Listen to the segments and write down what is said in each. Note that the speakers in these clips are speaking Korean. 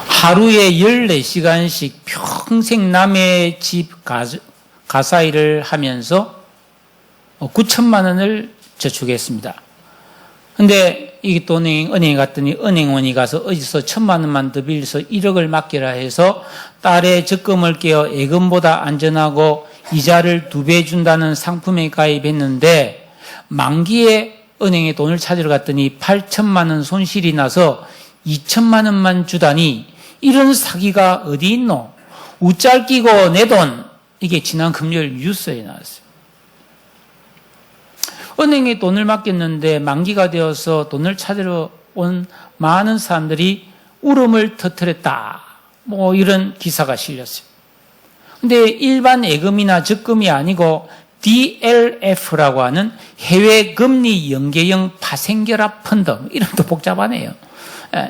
하루에 14시간씩 평생 남의 집 가사일을 하면서 9천만 원을 저축했습니다. 근데 이게 또 은행에 갔더니 은행원이 가서 어디서 1,000만 원만 더 빌려서 1억을 맡기라 해서 딸의 적금을 깨어 예금보다 안전하고 이자를 2배 준다는 상품에 가입했는데 만기에 은행에 돈을 찾으러 갔더니 8천만 원 손실이 나서 2천만 원만 주다니 이런 사기가 어디 있노? 웃잘 끼고 내 돈. 이게 지난 금요일 뉴스에 나왔어요. 은행에 돈을 맡겼는데 만기가 되어서 돈을 찾으러 온 많은 사람들이 울음을 터뜨렸다. 뭐 이런 기사가 실렸어요. 근데 일반 예금이나 적금이 아니고 DLF라고 하는 해외 금리 연계형 파생결합 펀드, 이름도 복잡하네요.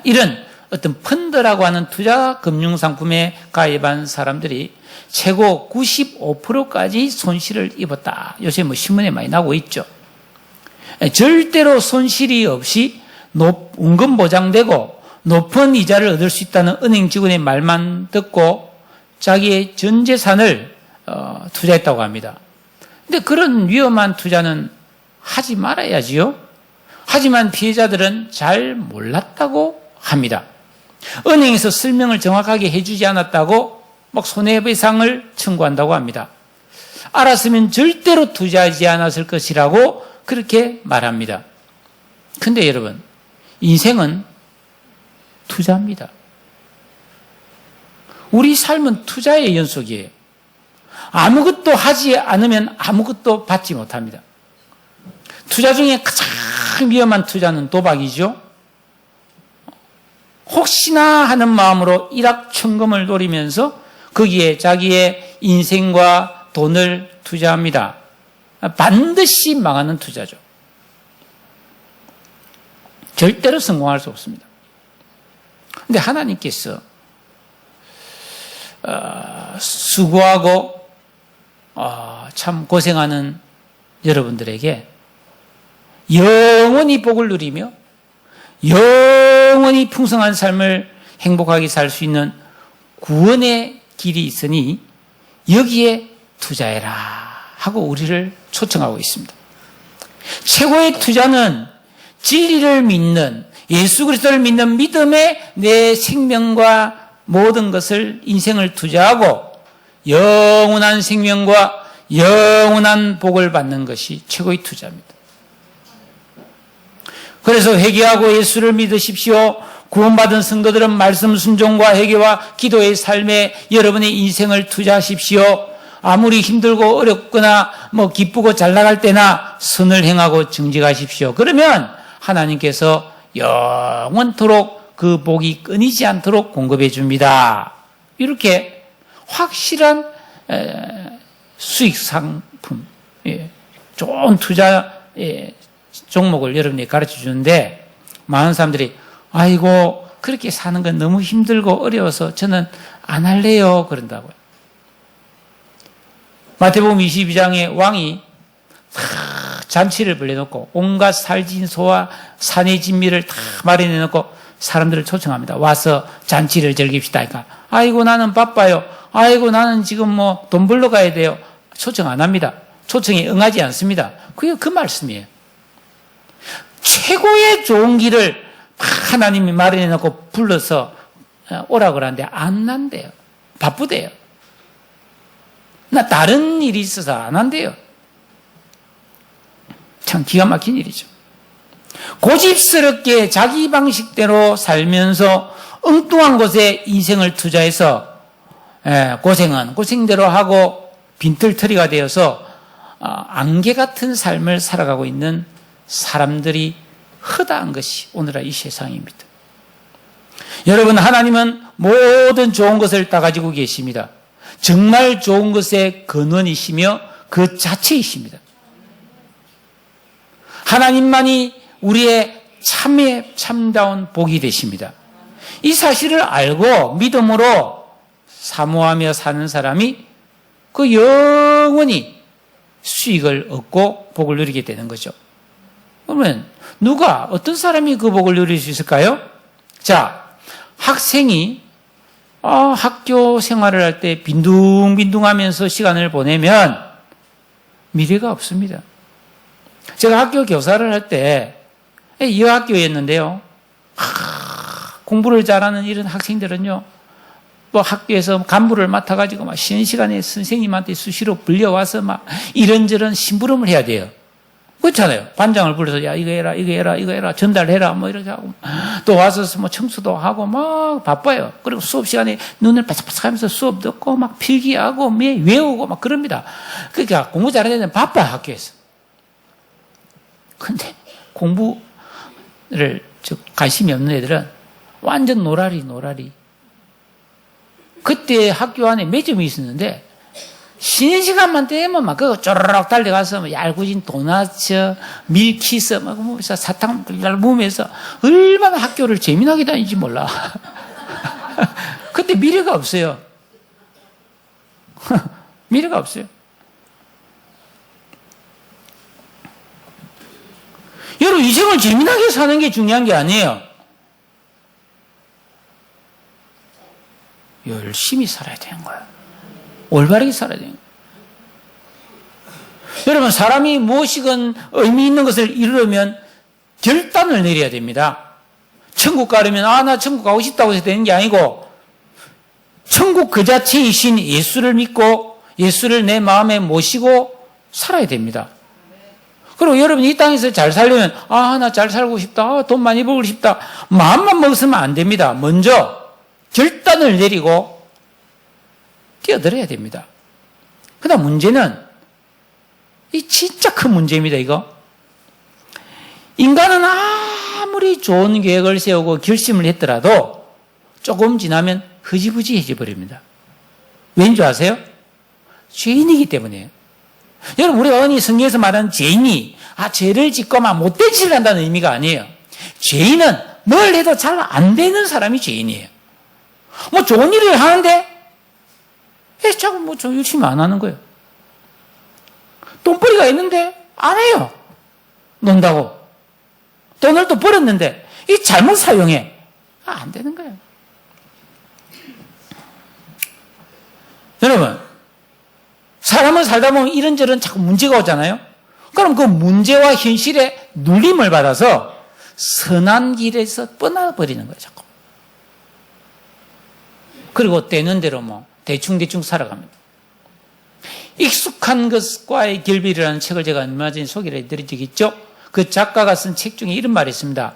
이런 어떤 펀드라고 하는 투자 금융상품에 가입한 사람들이 최고 95%까지 손실을 입었다. 요새 뭐 신문에 많이 나오고 있죠. 절대로 손실이 없이 원금 보장되고 높은 이자를 얻을 수 있다는 은행 직원의 말만 듣고 자기의 전 재산을 투자했다고 합니다. 근데 그런 위험한 투자는 하지 말아야지요. 하지만 피해자들은 잘 몰랐다고 합니다. 은행에서 설명을 정확하게 해주지 않았다고 막 손해배상을 청구한다고 합니다. 알았으면 절대로 투자하지 않았을 것이라고 그렇게 말합니다. 근데 여러분, 인생은 투자입니다. 우리 삶은 투자의 연속이에요. 아무것도 하지 않으면 아무것도 받지 못합니다. 투자 중에 가장 위험한 투자는 도박이죠. 혹시나 하는 마음으로 일확천금을 노리면서 거기에 자기의 인생과 돈을 투자합니다. 반드시 망하는 투자죠. 절대로 성공할 수 없습니다. 그런데 하나님께서 수고하고 참 고생하는 여러분들에게 영원히 복을 누리며 영원히 풍성한 삶을 행복하게 살 수 있는 구원의 길이 있으니 여기에 투자해라 하고 우리를 초청하고 있습니다. 최고의 투자는 진리를 믿는, 예수 그리스도를 믿는 믿음에 내 생명과 모든 것을, 인생을 투자하고 영원한 생명과 영원한 복을 받는 것이 최고의 투자입니다. 그래서 회개하고 예수를 믿으십시오. 구원받은 성도들은 말씀 순종과 회개와 기도의 삶에 여러분의 인생을 투자하십시오. 아무리 힘들고 어렵거나 기쁘고 잘 나갈 때나 선을 행하고 정직하십시오. 그러면 하나님께서 영원토록 그 복이 끊이지 않도록 공급해 줍니다. 이렇게 확실한 수익 상품, 좋은 투자 종목을 여러분이 가르쳐 주는데 많은 사람들이 아이고 그렇게 사는 건 너무 힘들고 어려워서 저는 안 할래요 그런다고요. 마태복음 22장에 왕이 잔치를 벌려놓고 온갖 살진 소와 산의 진미를 다 마련해놓고 사람들을 초청합니다. 와서 잔치를 즐깁시다. 그러니까 아이고 나는 바빠요. 아이고 나는 지금 돈 벌러 가야 돼요. 초청 안 합니다. 초청에 응하지 않습니다. 그게 그 말씀이에요. 최고의 좋은 길을 하나님이 마련해놓고 불러서 오라고 그러는데 안 난대요. 바쁘대요. 나 다른 일이 있어서 안 한대요. 참 기가 막힌 일이죠. 고집스럽게 자기 방식대로 살면서 엉뚱한 곳에 인생을 투자해서 고생은 고생대로 하고 빈털터리가 되어서 안개 같은 삶을 살아가고 있는 사람들이 허다한 것이 오늘날 이 세상입니다. 여러분, 하나님은 모든 좋은 것을 다 가지고 계십니다. 정말 좋은 것의 근원이시며 그 자체이십니다. 하나님만이 우리의 참다운 복이 되십니다. 이 사실을 알고 믿음으로 사모하며 사는 사람이 그 영원히 수익을 얻고 복을 누리게 되는 거죠. 그러면 어떤 사람이 그 복을 누릴 수 있을까요? 자, 학생이 학교 생활을 할 때 빈둥빈둥하면서 시간을 보내면 미래가 없습니다. 제가 학교 교사를 할 때 이 학교였는데요. 공부를 잘하는 이런 학생들은요, 뭐 학교에서 간부를 맡아가지고 막 쉬는 시간에 선생님한테 수시로 불려와서 막 이런저런 심부름을 해야 돼요. 그렇잖아요. 반장을 불러서 야 이거 해라 이거 해라 이거 해라 전달해라 뭐 이렇게 하고 또 와서 뭐 청소도 하고 막 바빠요. 그리고 수업 시간에 눈을 바삭바삭하면서 수업 듣고 막 필기하고 외우고 막 그럽니다. 그러니까 공부 잘하는 애는 바빠요 학교에서. 근데 공부를 관심이 없는 애들은 완전 노라리. 그때 학교 안에 매점이 있었는데 쉬는 시간만 되면 막 그거 쪼르륵 달려가서 뭐 얄궂은 도나츠, 밀키스 막 먹으면서 사탕 먹으면서 얼마나 학교를 재미나게 다니지 몰라. 그때 미래가 없어요. 미래가 없어요. 여러분 인생을 재미나게 사는 게 중요한 게 아니에요. 열심히 살아야 되는 거예요. 올바르게 살아야 돼요. 여러분 사람이 무엇이건 의미 있는 것을 이루려면 결단을 내려야 됩니다. 천국 가려면 나 천국 가고 싶다고 해서 되는 게 아니고 천국 그 자체이신 예수를 믿고 예수를 내 마음에 모시고 살아야 됩니다. 그리고 여러분이 이 땅에서 잘 살려면 나 잘 살고 싶다. 돈 많이 벌고 싶다. 마음만 먹으면 안 됩니다. 먼저 결단을 내리고 뛰어들어야 됩니다. 그다음 문제는 이 진짜 큰 문제입니다. 이거 인간은 아무리 좋은 계획을 세우고 결심을 했더라도 조금 지나면 흐지부지해져 버립니다. 왠지 아세요? 죄인이기 때문이에요. 여러분 우리가 흔히 성경에서 말하는 죄인이 죄를 짓고 막 못된 짓을 한다는 의미가 아니에요. 죄인은 뭘 해도 잘 안 되는 사람이 죄인이에요. 뭐 좋은 일을 하는데 자꾸 뭐 좀 열심히 안 하는 거예요. 돈벌이가 있는데 안 해요. 논다고. 돈을 또 벌었는데 이 잘못 사용해. 안 되는 거예요. 여러분 사람은 살다 보면 이런저런 자꾸 문제가 오잖아요. 그럼 그 문제와 현실에 눌림을 받아서 선한 길에서 떠나버리는 거예요. 자꾸. 그리고 되는 대로 뭐 대충 살아갑니다. 익숙한 것과의 결별이라는 책을 제가 얼마 전에 소개를 해드린 적이 있죠. 그 작가가 쓴 책 중에 이런 말이 있습니다.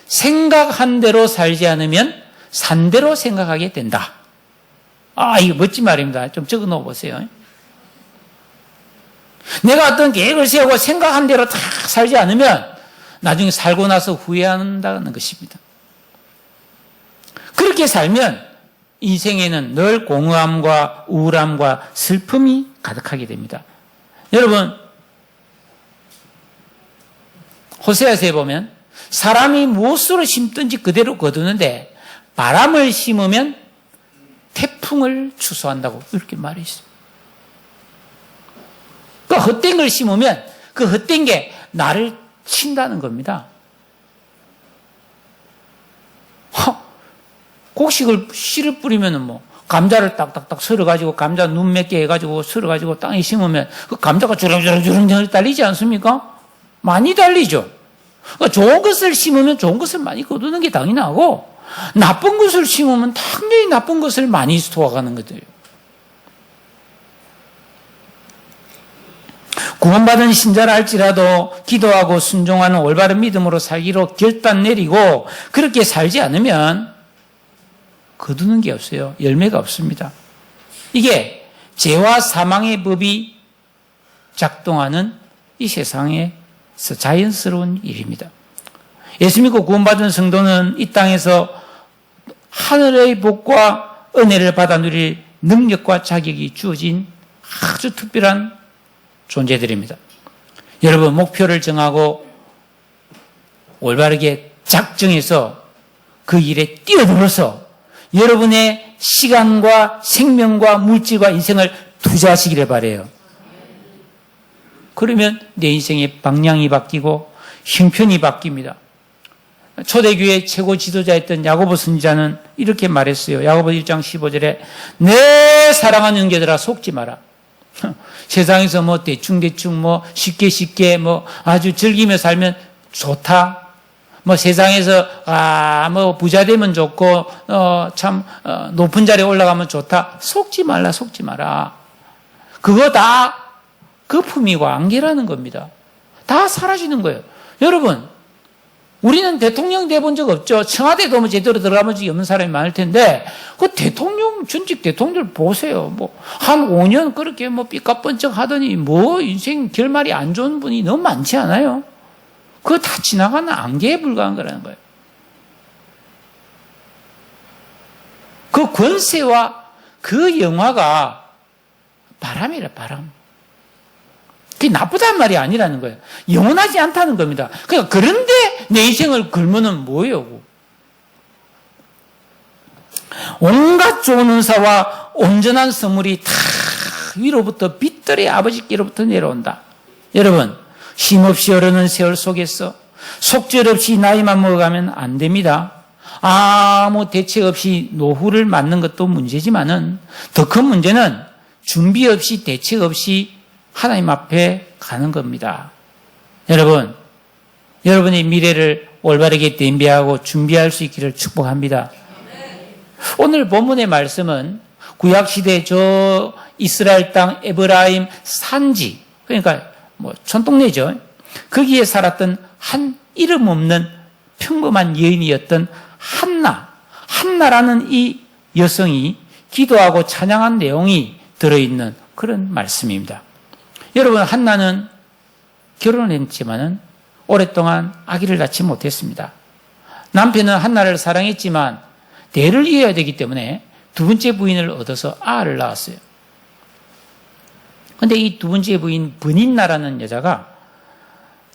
생각한 대로 살지 않으면 산 대로 생각하게 된다. 이거 멋진 말입니다. 좀 적어 놓아 보세요. 내가 어떤 계획을 세우고 생각한 대로 다 살지 않으면 나중에 살고 나서 후회한다는 것입니다. 그렇게 살면 인생에는 늘 공허함과 우울함과 슬픔이 가득하게 됩니다. 여러분 호세아서에 보면 사람이 무엇으로 심든지 그대로 거두는데 바람을 심으면 태풍을 추수한다고 이렇게 말해 있어요. 그 헛된 걸 심으면 그 헛된 게 나를 친다는 겁니다. 곡식을 씨를 뿌리면은 뭐 감자를 딱딱딱 썰어가지고 감자 눈 몇 개 해가지고 썰어가지고 땅에 심으면 그 감자가 주렁주렁 달리지 않습니까? 많이 달리죠. 그러니까 좋은 것을 심으면 좋은 것을 많이 거두는 게 당연하고 나쁜 것을 심으면 당연히 나쁜 것을 많이 도와가는 거예요. 구원받은 신자라 할지라도 기도하고 순종하는 올바른 믿음으로 살기로 결단 내리고 그렇게 살지 않으면 거두는 게 없어요. 열매가 없습니다. 이게 죄와 사망의 법이 작동하는 이 세상에서 자연스러운 일입니다. 예수 믿고 구원받은 성도는 이 땅에서 하늘의 복과 은혜를 받아 누릴 능력과 자격이 주어진 아주 특별한 존재들입니다. 여러분 목표를 정하고 올바르게 작정해서 그 일에 뛰어들어서 여러분의 시간과 생명과 물질과 인생을 투자하시기를 바라요. 그러면 내 인생의 방향이 바뀌고 형편이 바뀝니다. 초대교회 최고 지도자였던 야고보 선지자는 이렇게 말했어요. 야고보 1장 15절에 내 사랑하는 형제들아 속지 마라. 세상에서 뭐 대충 뭐 쉽게 뭐 아주 즐기며 살면 좋다. 뭐 세상에서 뭐 부자 되면 좋고 참 높은 자리에 올라가면 좋다. 속지 마라. 그거 다 거품이고 안개라는 겁니다. 다 사라지는 거예요. 여러분, 우리는 대통령 돼본 적 없죠. 청와대도 뭐 제대로 들어가본 적이 없는 사람이 많을 텐데, 그 대통령, 전직 대통령 보세요. 뭐, 한 5년 그렇게 뭐 삐까뻔쩍 하더니 뭐 인생 결말이 안 좋은 분이 너무 많지 않아요? 그거 다 지나가는 안개에 불과한 거라는 거예요. 그 권세와 그 영화가 바람이라, 바람. 그게 나쁘다는 말이 아니라는 거예요. 영원하지 않다는 겁니다. 그러니까 그런데 내 인생을 걸면은 뭐예요? 온갖 좋은 은사와 온전한 선물이 다 위로부터 빛들의 아버지께로부터 내려온다. 여러분, 힘없이 흐르는 세월 속에서 속절없이 나이만 먹어가면 안 됩니다. 아무 대책 없이 노후를 맞는 것도 문제지만은 더 큰 문제는 준비 없이 대책 없이 하나님 앞에 가는 겁니다. 여러분, 여러분의 미래를 올바르게 대비하고 준비할 수 있기를 축복합니다. 오늘 본문의 말씀은 구약시대 저 이스라엘 땅 에브라임 산지, 그러니까 뭐 촌동네죠. 거기에 살았던 한 이름 없는 평범한 여인이었던 한나라는 이 여성이 기도하고 찬양한 내용이 들어있는 그런 말씀입니다. 여러분, 한나는 결혼을 했지만은 오랫동안 아기를 낳지 못했습니다. 남편은 한나를 사랑했지만 대를 이어야 되기 때문에 두 번째 부인을 얻어서 아를 낳았어요. 그런데 이 두 번째 부인 브닌나라는 여자가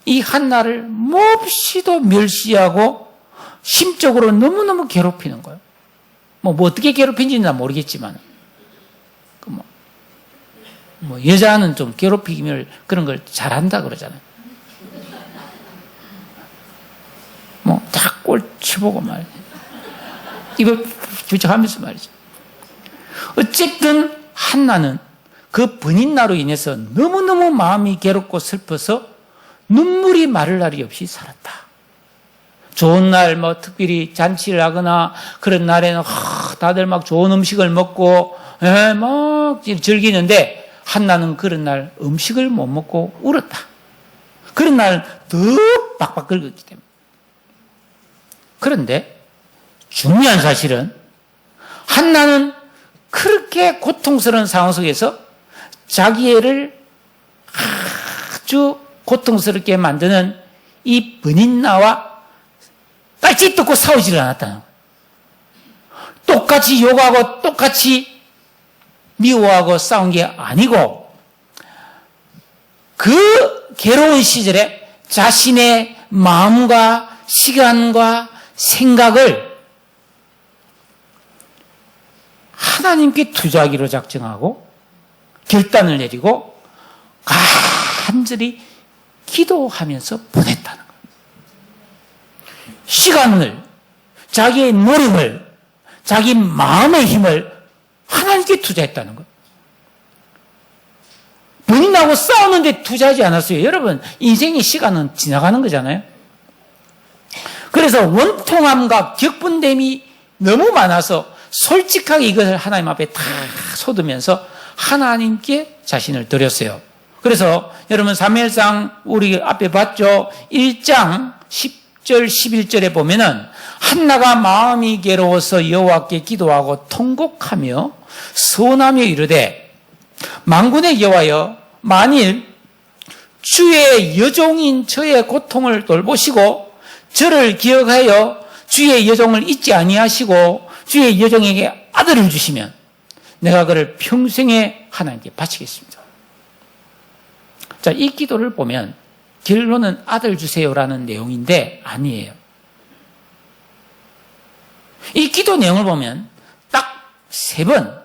이 한나를 몹시도 멸시하고 심적으로 너무너무 괴롭히는 거예요. 뭐 어떻게 괴롭힌지는 난 모르겠지만 뭐 여자는 좀 괴롭히기를 그런 걸 잘한다 그러잖아요. 뭐 다 꼴치보고 말이죠. 이걸 주저하면서 말이죠. 어쨌든 한나는 그 번인나로 인해서 너무너무 마음이 괴롭고 슬퍼서 눈물이 마를 날이 없이 살았다. 좋은 날 뭐 특별히 잔치를 하거나 그런 날에는 다들 막 좋은 음식을 먹고 막 즐기는데 한나는 그런 날 음식을 못 먹고 울었다. 그런 날 더 빡빡 긁었기 때문에. 그런데 중요한 사실은 한나는 그렇게 고통스러운 상황 속에서 자기 애를 아주 고통스럽게 만드는 이 번인나와 딸짓 듣고 싸우지를 않았다는 거예요. 똑같이 욕하고 똑같이 미워하고 싸운 게 아니고 그 괴로운 시절에 자신의 마음과 시간과 생각을 하나님께 투자하기로 작정하고 결단을 내리고 간절히 기도하면서 보냈다는 거예요. 시간을, 자기의 노력을, 자기 마음의 힘을 하나님께 투자했다는 거예요. 본인하고 싸우는데 투자하지 않았어요. 여러분, 인생의 시간은 지나가는 거잖아요. 그래서 원통함과 격분됨이 너무 많아서 솔직하게 이것을 하나님 앞에 다 쏟으면서 하나님께 자신을 드렸어요. 그래서 여러분 사무엘상 우리 앞에 봤죠. 1장 10절 11절에 보면은 한나가 마음이 괴로워서 여호와께 기도하고 통곡하며 서원하며 이르되 만군의 여호와여 만일 주의 여종인 저의 고통을 돌보시고 저를 기억하여 주의 여종을 잊지 아니하시고 주의 여종에게 아들을 주시면 내가 그를 평생에 하나님께 바치겠습니다. 자, 이 기도를 보면 결론은 아들 주세요라는 내용인데 아니에요. 이 기도 내용을 보면 딱 3번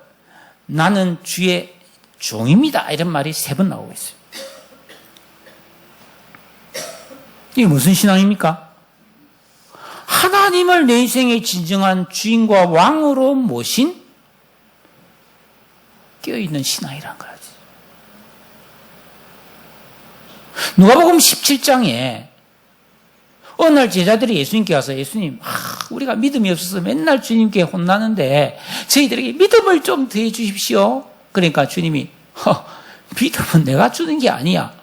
나는 주의 종입니다 이런 말이 3번 나오고 있어요. 이게 무슨 신앙입니까? 하나님을 내 인생의 진정한 주인과 왕으로 모신 깨어있는 신앙이란 거지. 누가복음 17장에 어느 날 제자들이 예수님께 와서 예수님, 우리가 믿음이 없어서 맨날 주님께 혼나는데 저희들에게 믿음을 좀 더해 주십시오. 그러니까 주님이 믿음은 내가 주는 게 아니야.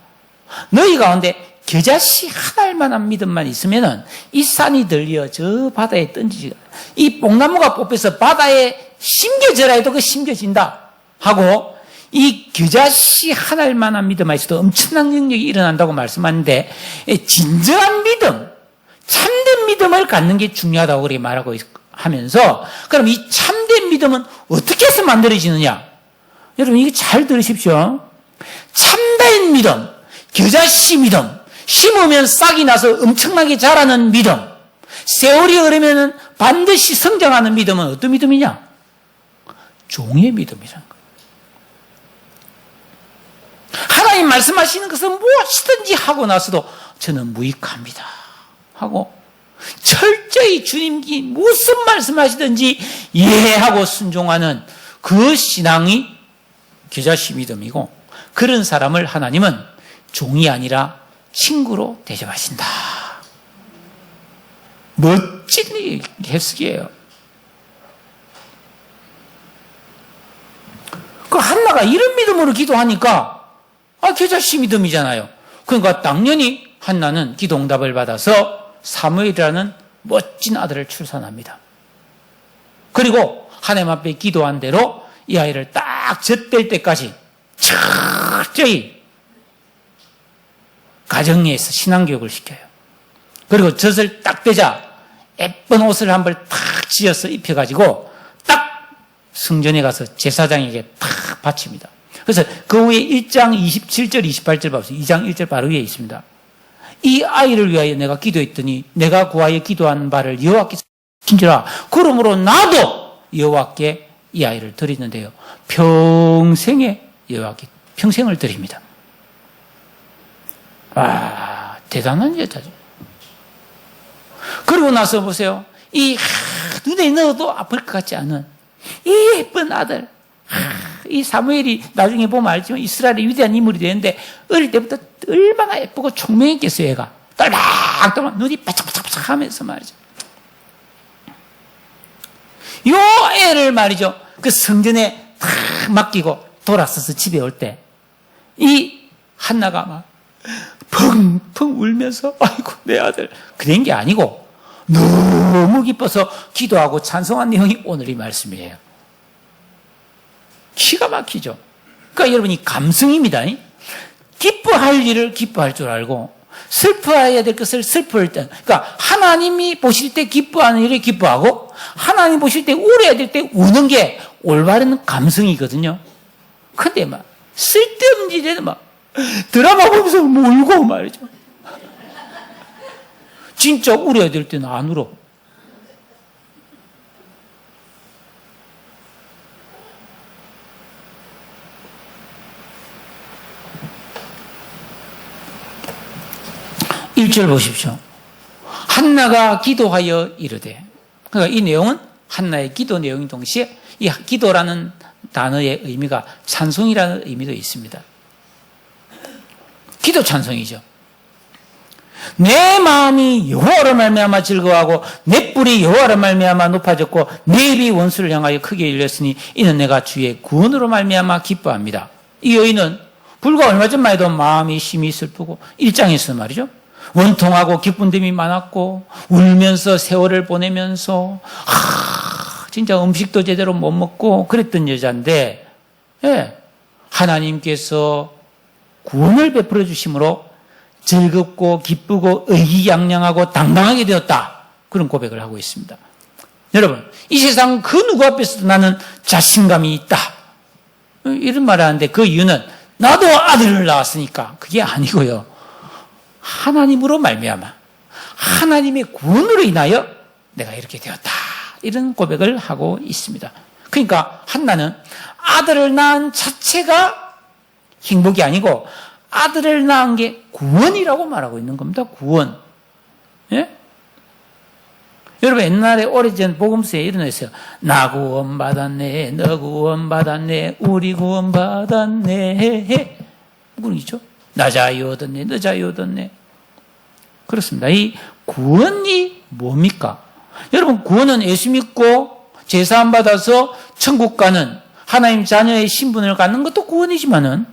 너희 가운데 겨자씨 한 알만한 믿음만 있으면은 이 산이 들려 저 바다에 던지지. 이 뽕나무가 뽑혀서 바다에 심겨져라 해도 그 심겨진다 하고, 이 겨자씨 한 알만한 믿음만 있어도 엄청난 능력이 일어난다고 말씀하는데, 진정한 믿음, 참된 믿음을 갖는 게 중요하다고 그렇게 말하고 하면서, 그럼 이 참된 믿음은 어떻게 해서 만들어지느냐? 여러분 이거 잘 들으십시오. 참된 믿음, 겨자씨 믿음, 심으면 싹이 나서 엄청나게 자라는 믿음, 세월이 흐르면 반드시 성장하는 믿음은 어떤 믿음이냐? 종의 믿음이라는 거예요. 하나님 말씀하시는 것은 무엇이든지 하고 나서도 저는 무익합니다 하고 철저히 주님이 무슨 말씀하시든지 이해하고 순종하는 그 신앙이 겨자씨 믿음이고, 그런 사람을 하나님은 종이 아니라 친구로 대접하신다. 멋진 해석이에요. 그 한나가 이런 믿음으로 기도하니까 겨자씨 믿음이잖아요. 그러니까 당연히 한나는 기도 응답을 받아서 사무엘이라는 멋진 아들을 출산합니다. 그리고 하나님 앞에 기도한 대로 이 아이를 딱 젖될 때까지 철저히 가정에서 신앙교육을 시켜요. 그리고 젖을 딱 되자 예쁜 옷을 한 벌 탁 지어서 입혀가지고 딱 성전에 가서 제사장에게 탁 바칩니다. 그래서 그 후에 1장 27절 28절 봐보세요. 2장 1절 바로 위에 있습니다. 이 아이를 위하여 내가 기도했더니 내가 구하여 기도한 바를 여호와께서 진지라. 그러므로 나도 여호와께 이 아이를 드리는데요, 평생에 여호와께 평생을 드립니다. 대단한 여자죠. 그러고 나서 보세요. 이 눈에 넣어도 아플 것 같지 않은 이 예쁜 아들, 이 사무엘이 나중에 보면 알지만 이스라엘의 위대한 인물이 되는데 어릴 때부터 얼마나 예쁘고 총명했겠어요. 얘가 떨막떨막 눈이 바짝바짝 하면서 말이죠. 요 애를 말이죠, 그 성전에 탁 맡기고 돌아서서 집에 올 때 이 한나가 막 펑펑 울면서 아이고 내 아들, 그런 게 아니고 너무 기뻐서 기도하고 찬송한 내용이 오늘 이 말씀이에요. 기가 막히죠. 그러니까 여러분 이 감성입니다. 기뻐할 일을 기뻐할 줄 알고 슬퍼해야 될 것을 슬퍼할 때, 그러니까 하나님이 보실 때 기뻐하는 일을 기뻐하고 하나님 보실 때 울어야 될 때 우는 게 올바른 감성이거든요. 근데 막 쓸데없는 일에는 막 드라마 보면서 울고 말이죠. 진짜 울어야 될 때는 안 울어. (1절) 보십시오. 한나가 기도하여 이르되, 그러니까 이 내용은 한나의 기도 내용인 동시에 이 기도라는 단어의 의미가 찬송이라는 의미도 있습니다. 기도 찬송이죠. 내 마음이 여호와로 말미암아 즐거워하고 내 뿔이 여호와로 말미암아 높아졌고 내 입이 원수를 향하여 크게 열렸으니 이는 내가 주의 구원으로 말미암아 기뻐합니다. 이 여인은 불과 얼마 전만 해도 마음이 심히 슬프고 1장에서 말이죠, 원통하고 기쁜 됨이 많았고 울면서 세월을 보내면서 진짜 음식도 제대로 못 먹고 그랬던 여자인데, 하나님께서 구원을 베풀어 주심으로 즐겁고 기쁘고 의기양양하고 당당하게 되었다, 그런 고백을 하고 있습니다. 여러분, 이 세상 그 누구 앞에서도 나는 자신감이 있다, 이런 말을 하는데 그 이유는 나도 아들을 낳았으니까 그게 아니고요, 하나님으로 말미암아 하나님의 구원으로 인하여 내가 이렇게 되었다, 이런 고백을 하고 있습니다. 그러니까 한나는 아들을 낳은 자체가 행복이 아니고 아들을 낳은 게 구원이라고 말하고 있는 겁니다. 구원. 예? 여러분 옛날에 오래전 복음서에 이런 거 있어요. 나 구원받았네, 너 구원받았네, 우리 구원받았네. 그런 있죠. 나 자유 얻었네, 너 자유 얻었네. 그렇습니다. 이 구원이 뭡니까? 여러분 구원은 예수 믿고 제사함 받아서 천국 가는 하나님 자녀의 신분을 갖는 것도 구원이지만은,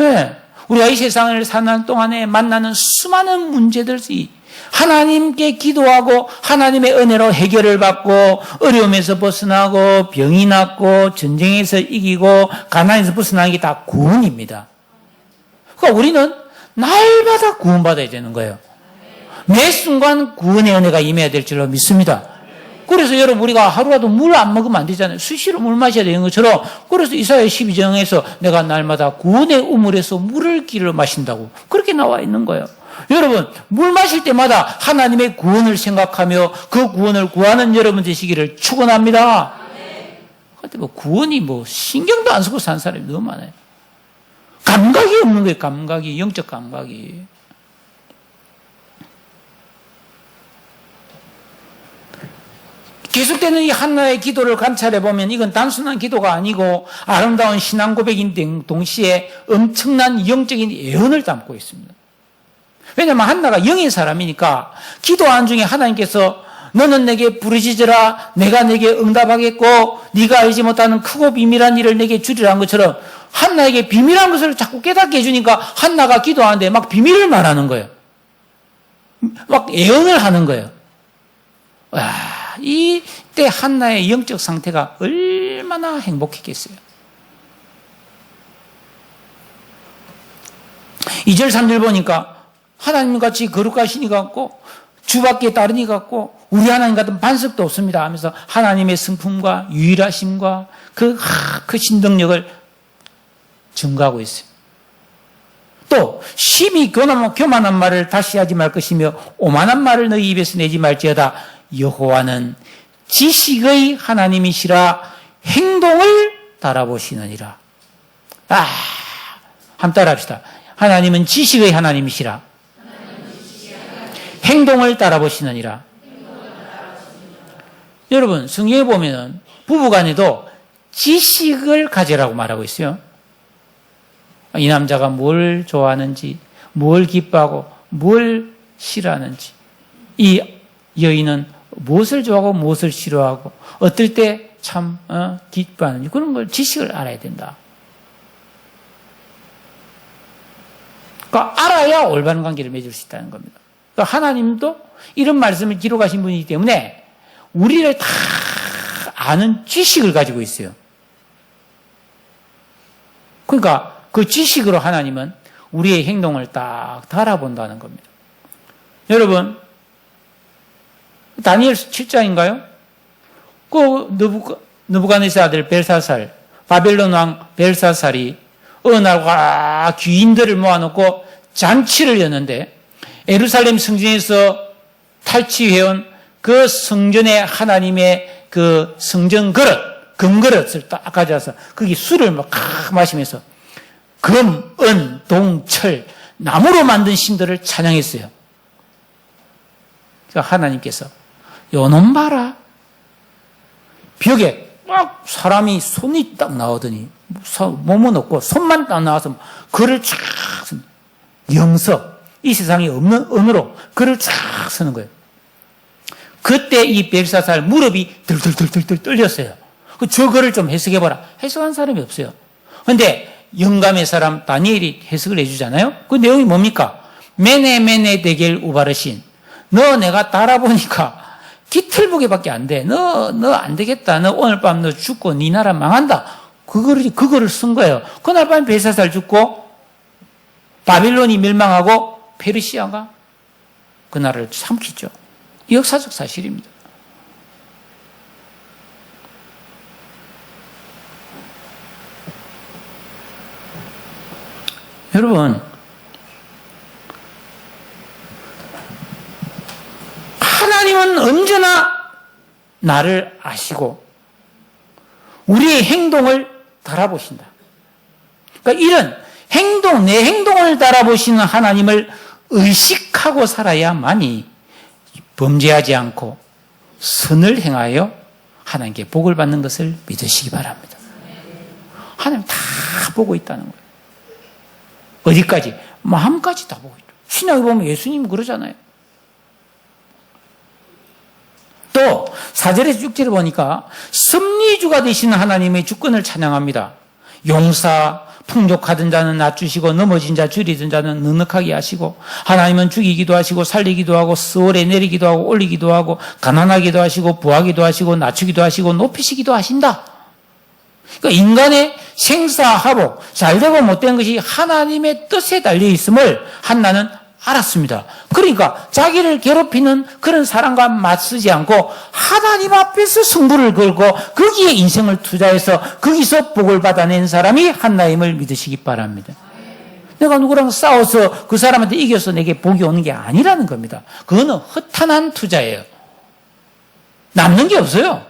예, 우리가 이 세상을 사는 동안에 만나는 수많은 문제들이 하나님께 기도하고 하나님의 은혜로 해결을 받고 어려움에서 벗어나고 병이 낫고 전쟁에서 이기고 가난에서 벗어나는 게 다 구원입니다. 그러니까 우리는 날마다 구원받아야 되는 거예요. 매 순간 구원의 은혜가 임해야 될 줄로 믿습니다. 그래서 여러분 우리가 하루라도 물 안 먹으면 안 되잖아요. 수시로 물 마셔야 되는 것처럼, 그래서 이사야 12장에서 내가 날마다 구원의 우물에서 물을 길을 마신다고 그렇게 나와 있는 거예요. 여러분 물 마실 때마다 하나님의 구원을 생각하며 그 구원을 구하는 여러분 되시기를 축원합니다. 근데 뭐 구원이 뭐 신경도 안 쓰고 사는 사람이 너무 많아요. 감각이 없는 거예요. 감각이, 영적 감각이. 계속되는 이 한나의 기도를 관찰해 보면 이건 단순한 기도가 아니고 아름다운 신앙 고백인 동시에 엄청난 영적인 예언을 담고 있습니다. 왜냐하면 한나가 영의 사람이니까 기도한 중에 하나님께서 너는 내게 부르짖으라 내가 내게 응답하겠고 네가 알지 못하는 크고 비밀한 일을 내게 주리라 한 것처럼 한나에게 비밀한 것을 자꾸 깨닫게 해주니까 한나가 기도하는데 막 비밀을 말하는 거예요. 막 예언을 하는 거예요. 와, 이때 한나의 영적 상태가 얼마나 행복했겠어요. 2절 3절 보니까 하나님같이 거룩하신 이 같고 주밖에 다른 이 같고 우리 하나님 같은 반석도 없습니다 하면서 하나님의 성품과 유일하심과 그 신능력을 증거하고 있어요. 또 심히 교만한 말을 다시 하지 말 것이며 오만한 말을 너희 입에서 내지 말지어다. 여호와는 지식의 하나님이시라 행동을 달아보시느니라. 한번 따라합시다. 하나님은 지식의 하나님이시라. 행동을 따라보시느니라. 여러분 성경에 보면 부부간에도 지식을 가지라고 말하고 있어요. 이 남자가 뭘 좋아하는지, 뭘 기뻐하고, 뭘 싫어하는지, 이 여인은 무엇을 좋아하고 무엇을 싫어하고, 어떨 때 참 기뻐하는지, 그런 걸 지식을 알아야 된다. 그러니까 알아야 올바른 관계를 맺을 수 있다는 겁니다. 그러니까 하나님도 이런 말씀을 기록하신 분이기 때문에 우리를 다 아는 지식을 가지고 있어요. 그러니까 그 지식으로 하나님은 우리의 행동을 딱 달아본다는 겁니다. 여러분, 다니엘 7장인가요? 그 느부갓네살 아들 벨사살, 바벨론 왕 벨사살이 어느 날 귀인들을 모아놓고 잔치를 여는데 예루살렘 성전에서 탈취해온 그 성전의 하나님의 그 성전 그릇, 금그릇을 딱 가져와서 거기 술을 막 마시면서 금, 은, 동, 철, 나무로 만든 신들을 찬양했어요. 그러니까 하나님께서 요놈 봐라. 벽에 막 사람이 손이 딱 나오더니 몸은 없고 손만 딱 나와서 글을 쫙 영석, 이 세상에 없는 언어로 글을 쫙 쓰는 거예요. 그때 이 벨사살 무릎이 들들들들 떨렸어요. 저 글을 좀 해석해봐라. 해석한 사람이 없어요. 그런데 영감의 사람 다니엘이 해석을 해주잖아요. 그 내용이 뭡니까? 메네 데겔 우바르신. 너 내가 따라보니까 기틀부개밖에 안 돼. 너 안 되겠다. 너 오늘 밤 너 죽고 네 나라 망한다. 그거를 쓴 거예요. 그날 밤 벨사살 죽고 바빌론이 멸망하고 페르시아가 그 나라를 삼키죠. 역사적 사실입니다. 여러분, 하나님은 언제나 나를 아시고 우리의 행동을 달아보신다. 그러니까 이런 행동, 내 행동을 달아보시는 하나님을 의식하고 살아야만이 범죄하지 않고 선을 행하여 하나님께 복을 받는 것을 믿으시기 바랍니다. 하나님 다 보고 있다는 거예요. 어디까지? 마음까지 다 보고 있죠. 신약에 보면 예수님 그러잖아요. 또 4절에서 6절에 보니까 섭리주가 되시는 하나님의 주권을 찬양합니다. 용사, 풍족하던 자는 낮추시고 넘어진 자 줄이던 자는 넉넉하게 하시고 하나님은 죽이기도 하시고 살리기도 하고 스월에 내리기도 하고 올리기도 하고 가난하기도 하시고 부하기도 하시고 낮추기도 하시고 높이시기도 하신다. 그러니까 인간의 생사하복, 잘되고 못된 것이 하나님의 뜻에 달려 있음을 한나는 알았습니다. 그러니까 자기를 괴롭히는 그런 사람과 맞서지 않고 하나님 앞에서 승부를 걸고 거기에 인생을 투자해서 거기서 복을 받아낸 사람이 한나임을 믿으시기 바랍니다. 내가 누구랑 싸워서 그 사람한테 이겨서 내게 복이 오는 게 아니라는 겁니다. 그거는 허탄한 투자예요. 남는 게 없어요.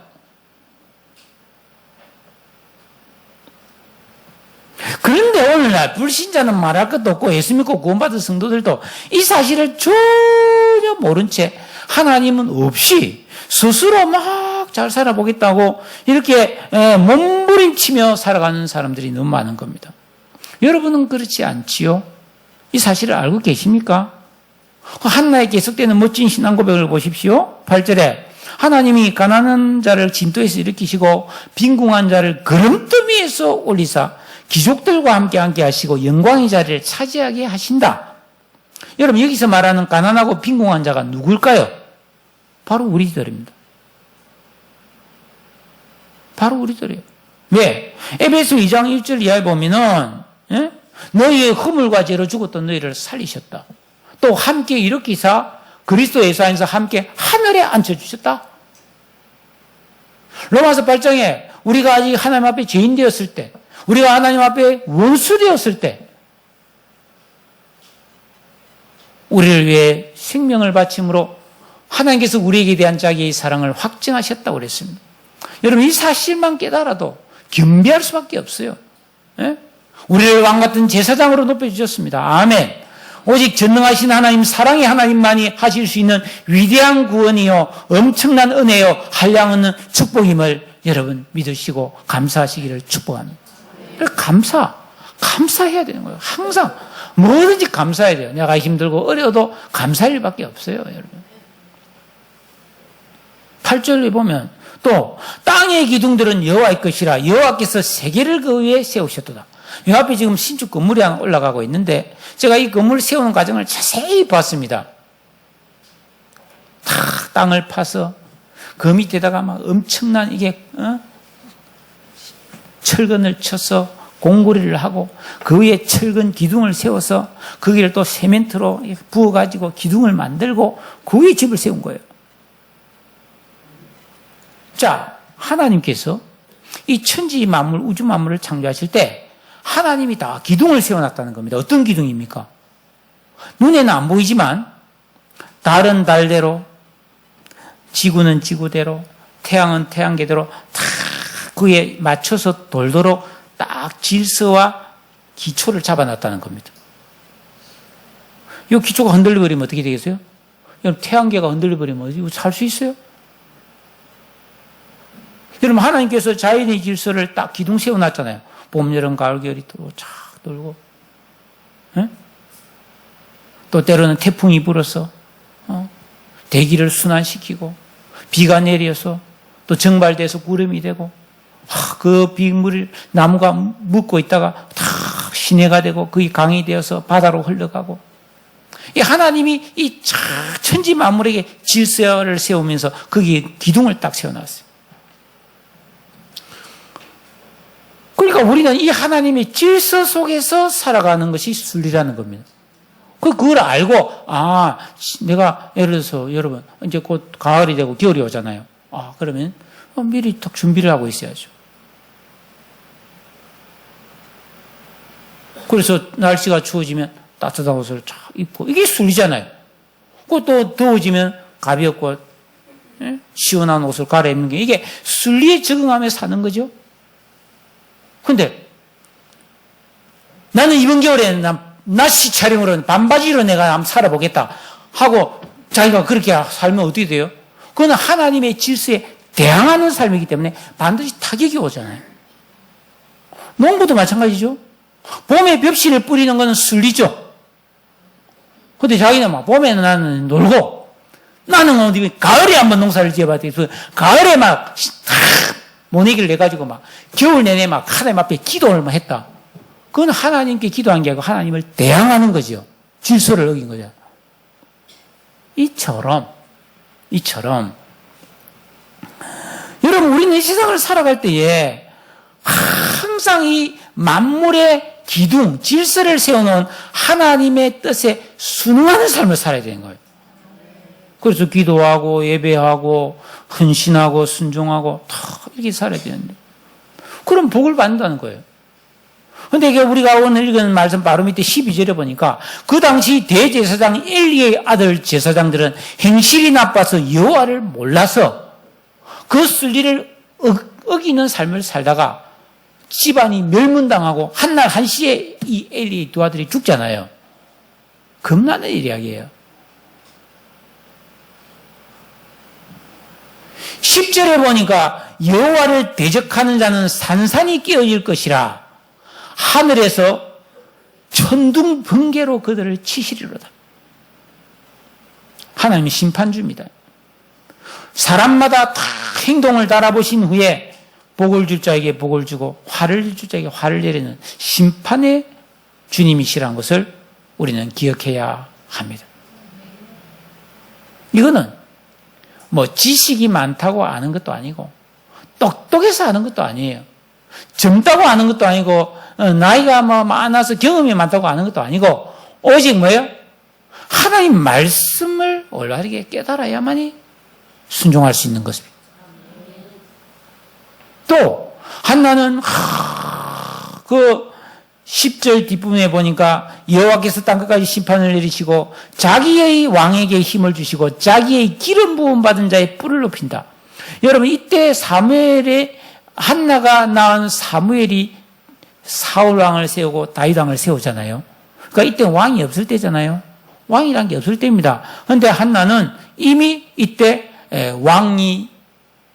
그런데 오늘날 불신자는 말할 것도 없고 예수 믿고 구원받은 성도들도 이 사실을 전혀 모른 채 하나님은 없이 스스로 막 잘 살아보겠다고 이렇게 몸부림치며 살아가는 사람들이 너무 많은 겁니다. 여러분은 그렇지 않지요? 이 사실을 알고 계십니까? 한나의 계속되는 멋진 신앙 고백을 보십시오. 8절에 하나님이 가난한 자를 진토에서 일으키시고 빈궁한 자를 거름더미에서 올리사 귀족들과 함께 하시고 영광의 자리를 차지하게 하신다. 여러분 여기서 말하는 가난하고 빈궁한 자가 누굴까요? 바로 우리들입니다. 바로 우리들이에요. 왜? 에베소 2장 1절 이하에 보면은 너희의 허물과 죄로 죽었던 너희를 살리셨다. 또 함께 일으키사 그리스도 예수 안에서 함께 하늘에 앉혀주셨다. 로마서 8장에 우리가 아직 하나님 앞에 죄인 되었을 때 우리가 하나님 앞에 원수 되었을 때 우리를 위해 생명을 바침으로 하나님께서 우리에게 대한 자기의 사랑을 확증하셨다고 그랬습니다. 여러분 이 사실만 깨달아도 겸비할 수밖에 없어요. 예? 우리를 왕같은 제사장으로 높여주셨습니다. 아멘. 오직 전능하신 하나님, 사랑의 하나님만이 하실 수 있는 위대한 구원이요 엄청난 은혜요 한량없는 축복임을 여러분 믿으시고 감사하시기를 축복합니다. 감사해야 되는 거예요. 항상 뭐든지 감사해야 돼요. 내가 힘들고 어려워도 감사할 일밖에 없어요, 여러분. 8절에 보면 또 땅의 기둥들은 여호와의 것이라 여호와께서 세계를 그 위에 세우셨도다. 이 앞에 지금 신축 건물이 하나 올라가고 있는데 제가 이 건물을 세우는 과정을 자세히 봤습니다. 다 땅을 파서 그 밑에다가 막 엄청난 이게 철근을 쳐서 공고리를 하고 그 위에 철근 기둥을 세워서 거기를 또 세멘트로 부어가지고 기둥을 만들고 그 위에 집을 세운 거예요. 자, 하나님께서 이 천지 만물, 우주 만물을 창조하실 때 하나님이 다 기둥을 세워놨다는 겁니다. 어떤 기둥입니까? 눈에는 안 보이지만 달은 달대로, 지구는 지구대로, 태양은 태양계대로 다 그에 맞춰서 돌도록 딱 질서와 기초를 잡아놨다는 겁니다. 이 기초가 흔들려버리면 어떻게 되겠어요? 여러분 태양계가 흔들려버리면 이거 살 수 있어요? 여러분 하나님께서 자연의 질서를 딱 기둥 세워놨잖아요. 봄, 여름, 가을, 겨울이 쫙 돌고 또 때로는 태풍이 불어서 대기를 순환시키고 비가 내려서 또 정발돼서 구름이 되고 그 빗물을 나무가 묻고 있다가 다 시내가 되고 그게 강이 되어서 바다로 흘러가고 이 하나님이 이 천지 만물에게 질서를 세우면서 거기에 기둥을 딱 세워놨어요. 그러니까 우리는 이 하나님의 질서 속에서 살아가는 것이 순리라는 겁니다. 그걸 알고 내가 예를 들어서 여러분 이제 곧 가을이 되고 겨울이 오잖아요. 그러면 미리 딱 준비를 하고 있어야죠. 그래서 날씨가 추워지면 따뜻한 옷을 쫙 입고 이게 순리잖아요. 또 더워지면 가볍고 시원한 옷을 갈아입는 게 이게 순리에 적응하며 사는 거죠. 근데 나는 이번 겨울에 나시 촬영으로 반바지로 내가 한번 살아보겠다 하고 자기가 그렇게 살면 어떻게 돼요? 그건 하나님의 질서에 대항하는 삶이기 때문에 반드시 타격이 오잖아요. 농부도 마찬가지죠. 봄에 벽실을 뿌리는 것은 순리죠. 근데 자기는 막 봄에는 나는 놀고 나는 어디 가을에 한번 농사를 지어봐야 돼. 가을에 막 모내기를 내가지고 막 겨울 내내 막 하나님 앞에 기도를 막 했다. 그건 하나님께 기도한 게 아니고 하나님을 대항하는 거죠. 질서를 어긴 거죠. 이처럼 여러분 우리는 이 세상을 살아갈 때에 항상 이 만물의 기둥, 질서를 세워놓은 하나님의 뜻에 순응하는 삶을 살아야 되는 거예요. 그래서 기도하고 예배하고 헌신하고 순종하고 다 이렇게 살아야 되는데 그럼 복을 받는다는 거예요. 그런데 이게 우리가 오늘 읽은 말씀 바로 밑에 12절에 보니까 그 당시 대제사장 엘리의 아들 제사장들은 행실이 나빠서 여호와를 몰라서 그 순리를 어기는 삶을 살다가 집안이 멸문당하고 한날 한시에 이 엘리의 두 아들이 죽잖아요. 겁나는 이야기예요. 10절에 보니까 여호와를 대적하는 자는 산산이 깨어질 것이라 하늘에서 천둥 번개로 그들을 치시리로다. 하나님이 심판주입니다. 사람마다 다 행동을 달아보신 후에 복을 줄 자에게 복을 주고 화를 줄 자에게 화를 내리는 심판의 주님이시라는 것을 우리는 기억해야 합니다. 이거는 뭐 지식이 많다고 아는 것도 아니고 똑똑해서 아는 것도 아니에요. 젊다고 아는 것도 아니고 나이가 뭐 많아서 경험이 많다고 아는 것도 아니고 오직 뭐예요? 하나님 말씀을 올바르게 깨달아야만이 순종할 수 있는 것입니다. 또 한나는 그 10절 뒷부분에 보니까 여호와께서 땅끝까지 심판을 내리시고 자기의 왕에게 힘을 주시고 자기의 기름 부음 받은 자의 뿔을 높인다. 여러분 이때 사무엘의 한나가 낳은 사무엘이 사울 왕을 세우고 다윗 왕을 세우잖아요. 그러니까 이때 왕이 없을 때잖아요. 왕이란 게 없을 때입니다. 그런데 한나는 이미 이때 왕이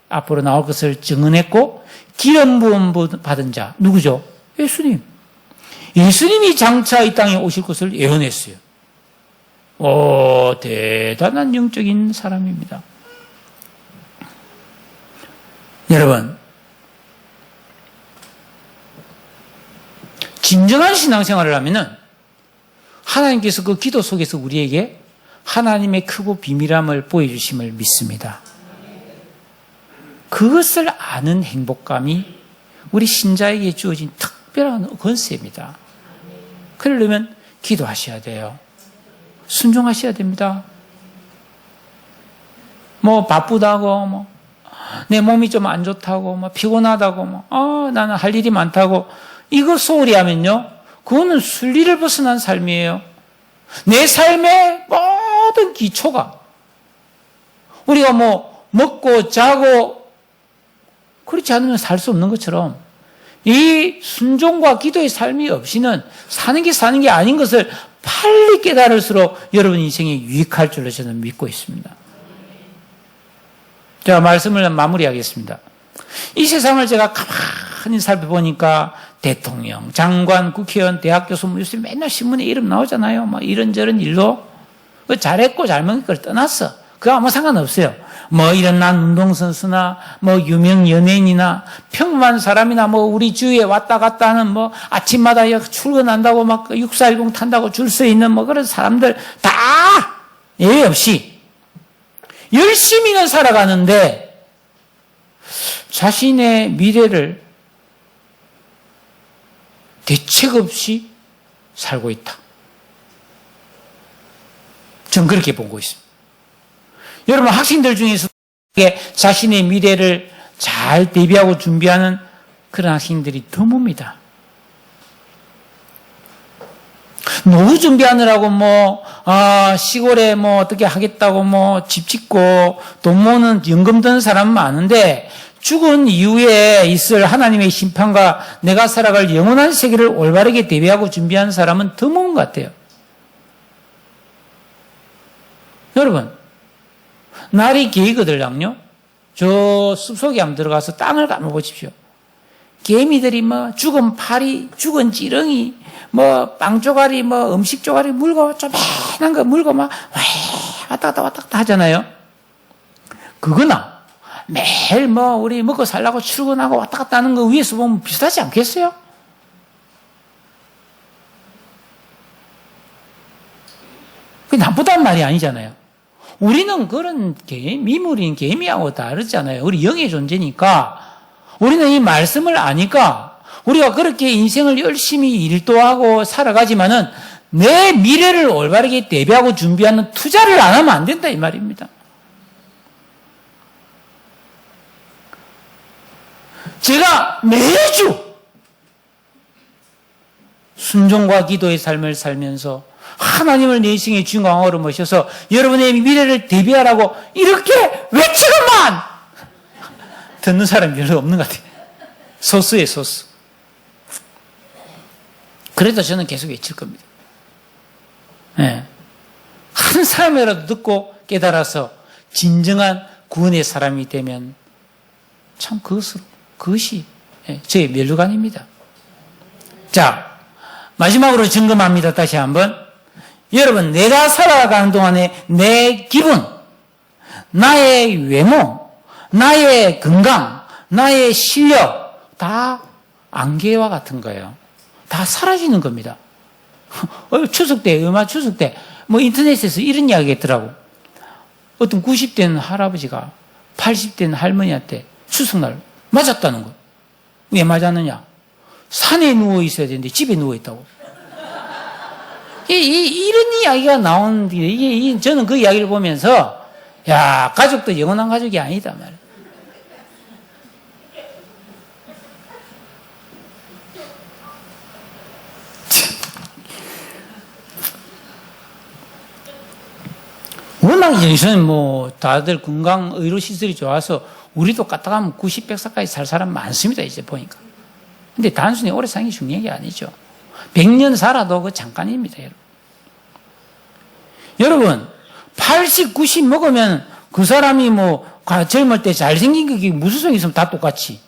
앞으로 나올 것을 증언했고 기름 부음 받은 자 누구죠? 예수님. 예수님이 장차 이 땅에 오실 것을 예언했어요. 대단한 영적인 사람입니다. 여러분, 진정한 신앙생활을 하면은 하나님께서 그 기도 속에서 우리에게 하나님의 크고 비밀함을 보여주심을 믿습니다. 그것을 아는 행복감이 우리 신자에게 주어진 특별한 권세입니다. 그러려면 기도하셔야 돼요. 순종하셔야 됩니다. 뭐 바쁘다고 내 몸이 좀 안 좋다고 피곤하다고 나는 할 일이 많다고 이거 소홀히 하면요. 그거는 순리를 벗어난 삶이에요. 내 삶의 모든 기초가 우리가 먹고 자고 그렇지 않으면 살 수 없는 것처럼 이 순종과 기도의 삶이 없이는 사는 게 아닌 것을 빨리 깨달을수록 여러분 인생에 유익할 줄로 저는 믿고 있습니다. 자, 말씀을 마무리하겠습니다. 이 세상을 제가 가만히 살펴보니까 대통령, 장관, 국회의원, 대학 교수 요새 맨날 신문에 이름 나오잖아요. 이런저런 일로 잘했고 잘못했고 걸 떠났어. 그거 아무 상관없어요. 일어난 운동선수나, 유명 연예인이나, 평범한 사람이나, 우리 주위에 왔다 갔다 하는, 아침마다 출근한다고 6410 탄다고 줄 서 있는 그런 사람들 다 예외 없이 열심히는 살아가는데 자신의 미래를 대책 없이 살고 있다. 전 그렇게 보고 있습니다. 여러분 학생들 중에서 자신의 미래를 잘 대비하고 준비하는 그런 학생들이 드뭅니다. 노후 준비하느라고 시골에 어떻게 하겠다고 집 짓고 돈 모으는 연금 드는 사람은 많은데 죽은 이후에 있을 하나님의 심판과 내가 살아갈 영원한 세계를 올바르게 대비하고 준비하는 사람은 드문 것 같아요. 여러분 날이 개거들랑요. 저 숲속에 한번 들어가서 땅을 감아보십시오. 개미들이 뭐 죽은 파리, 죽은 지렁이, 뭐 빵 조가리, 뭐 음식 조가리 물고 조그만한 거 물고 막 왔다 갔다 하잖아요. 그거나 매일 뭐 우리 먹고 살라고 출근하고 왔다 갔다 하는 거 위에서 보면 비슷하지 않겠어요? 그게 나쁘단 말이 아니잖아요. 우리는 그런 미물인 개미하고 다르잖아요. 우리 영의 존재니까 우리는 이 말씀을 아니까 우리가 그렇게 인생을 열심히 일도 하고 살아가지만은 내 미래를 올바르게 대비하고 준비하는 투자를 안 하면 안 된다 이 말입니다. 제가 매주 순종과 기도의 삶을 살면서 하나님을 내 인생의 주인공으로 모셔서 여러분의 미래를 대비하라고 이렇게 외치고만 듣는 사람이 별로 없는 것 같아요. 소수예요, 소수. 그래도 저는 계속 외칠 겁니다. 네. 한 사람이라도 듣고 깨달아서 진정한 구원의 사람이 되면 참 그것이 저의 면류관입니다. 자, 마지막으로 점검합니다. 다시 한번. 여러분, 내가 살아가는 동안에 내 기분, 나의 외모, 나의 건강, 나의 실력 다 안개와 같은 거예요. 다 사라지는 겁니다. 추석 때, 음악 추석 때, 뭐 인터넷에서 이런 이야기 했더라고. 어떤 90대 할아버지가 80대 할머니한테 추석날 맞았다는 거. 왜 맞았느냐? 산에 누워 있어야 되는데 집에 누워 있다고. 이런 이야기가 나오는데, 저는 그 이야기를 보면서, 야, 가족도 영원한 가족이 아니다, 말이야. 워낙 요즘 뭐, 다들 건강, 의료시설이 좋아서, 우리도 까딱하면 90, 100살까지 살 사람 많습니다, 이제 보니까. 근데 단순히 오래 사는 게 중요한 게 아니죠. 100년 살아도 그 잠깐입니다, 여러분. 여러분, 80, 90 먹으면 그 사람이 뭐, 젊을 때 잘생긴 게 무슨 소용이 있으면 다 똑같이.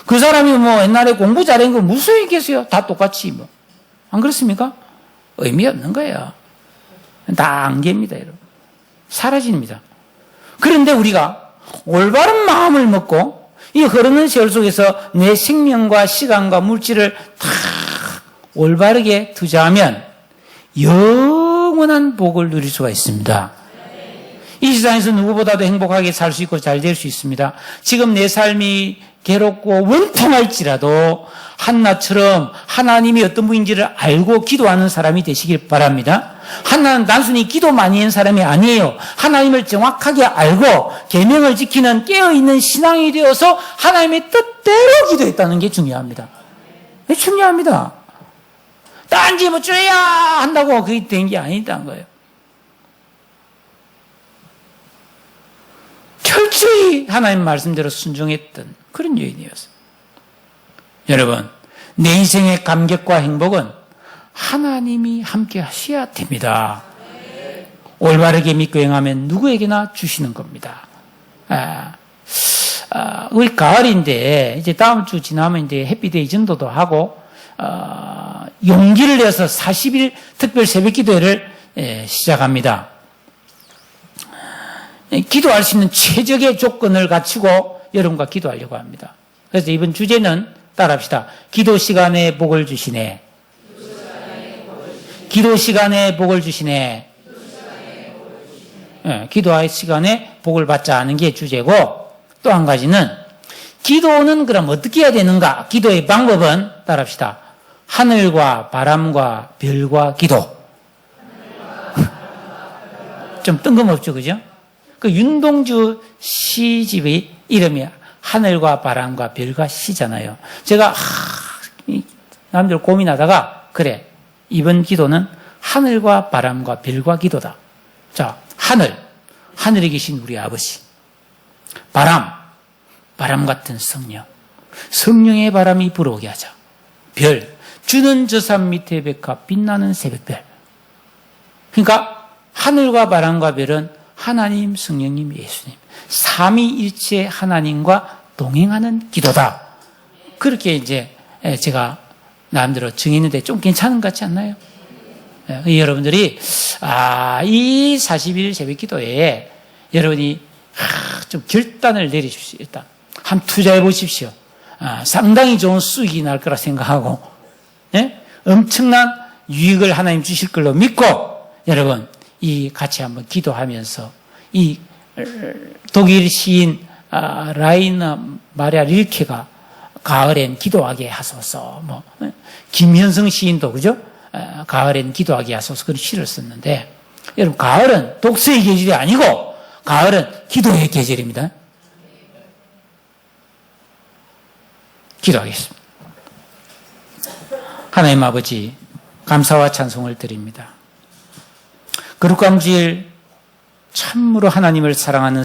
그 사람이 뭐 옛날에 공부 잘한 거 무슨 소용이 있겠어요? 다 똑같이 뭐. 안 그렇습니까? 의미 없는 거예요. 다 안개입니다, 여러분. 사라집니다. 그런데 우리가 올바른 마음을 먹고 이 흐르는 세월 속에서 내 생명과 시간과 물질을 다 올바르게 투자하면 영원한 복을 누릴 수가 있습니다. 이 세상에서 누구보다도 행복하게 살 수 있고 잘 될 수 있습니다. 지금 내 삶이 괴롭고 원통할지라도 한나처럼 하나님이 어떤 분인지를 알고 기도하는 사람이 되시길 바랍니다. 한나는 단순히 기도 많이 한 사람이 아니에요. 하나님을 정확하게 알고 계명을 지키는 깨어있는 신앙이 되어서 하나님의 뜻대로 기도했다는 게 중요합니다. 중요합니다. 딴지 뭐 줘야 한다고 그게 된 게 아니다는 거예요. 철저히 하나님 말씀대로 순종했던 그런 여인이었어요. 여러분, 내 인생의 감격과 행복은 하나님이 함께 하셔야 됩니다. 올바르게 믿고 행하면 누구에게나 주시는 겁니다. 우리 가을인데 이제 다음 주 지나면 이제 해피데이 전도도 하고 용기를 내서 40일 특별 새벽기도회를 시작합니다. 기도할 수 있는 최적의 조건을 갖추고 여러분과 기도하려고 합니다. 그래서 이번 주제는 따라합시다. 기도 시간에 복을 주시네. 기도 시간에 복을 주시네. 기도할 시간에 복을 받자 하는 게 주제고, 또 한 가지는 기도는 그럼 어떻게 해야 되는가? 기도의 방법은 따라합시다. 하늘과 바람과 별과 기도. 좀 뜬금없죠, 그죠? 그 윤동주 시집의 이름이 하늘과 바람과 별과 시잖아요. 제가 남들 고민하다가 그래, 이번 기도는 하늘과 바람과 별과 기도다. 자, 하늘에 계신 우리 아버지. 바람 같은 성령. 성령의 바람이 불어오게 하자. 별, 주는 저 산 밑에 백합 빛나는 새벽별. 그러니까 하늘과 바람과 별은 하나님, 성령님, 예수님. 삼위일체 하나님과 동행하는 기도다. 그렇게 이제 제가 나름대로 정했는데 좀 괜찮은 것 같지 않나요? 여러분들이 이 40일 새벽 기도에 여러분이 좀 결단을 내리십시오. 일단 한번 투자해 보십시오. 상당히 좋은 수익이 날 거라 생각하고 엄청난 유익을 하나님 주실 걸로 믿고 여러분 이 같이 한번 기도하면서 이 독일 시인 라이너 마리아 릴케가 가을엔 기도하게 하소서 김현성 시인도 그죠? 가을엔 기도하게 하소서 그런 시를 썼는데 여러분 가을은 독서의 계절이 아니고 가을은 기도의 계절입니다. 기도하겠습니다. 하나님 아버지 감사와 찬송을 드립니다. 거룩감질 참으로 하나님을 사랑하는